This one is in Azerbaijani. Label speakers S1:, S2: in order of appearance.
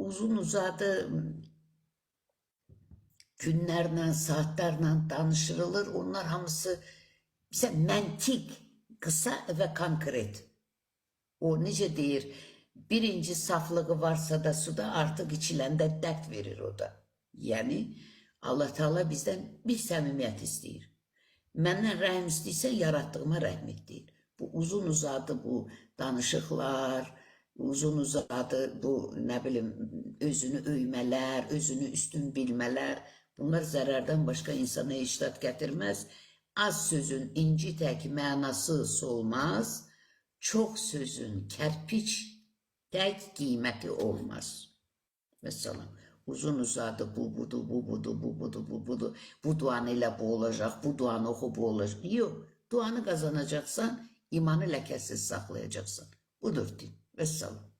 S1: uzun uzadı günlerle, saatlerle danışırılır. Onlar hamısı bize məntiq, kısa ve konkret. O necə deyir, birinci saflığı varsa da suda artık içiləndə dərd verir o da. Yani Allah Teala bizden bir səmimiyyət istəyir. Məndən rəhm istəyirsə, yaratdığıma rəhm etdir. Bu uzun uzadı bu danışıqlar, uzun uzadı bu nə bilim özünü öymələr, özünü üstün bilmələr, bunlar zərərdən başqa insana heç dad gətirməz. Az sözün inci tək mənası solmaz, çox sözün kərpiç tək qiyməti olmaz. Mesela uzun uzadı bu budur, bu budur, bu budur, bu budur. Bu duanı ilə bu olacaq, bu duanı oxu bu olacaq. Yox, duanı qazanacaqsan, imanı ləkəsiz saxlayacaqsan. Budur din. Vəssalam.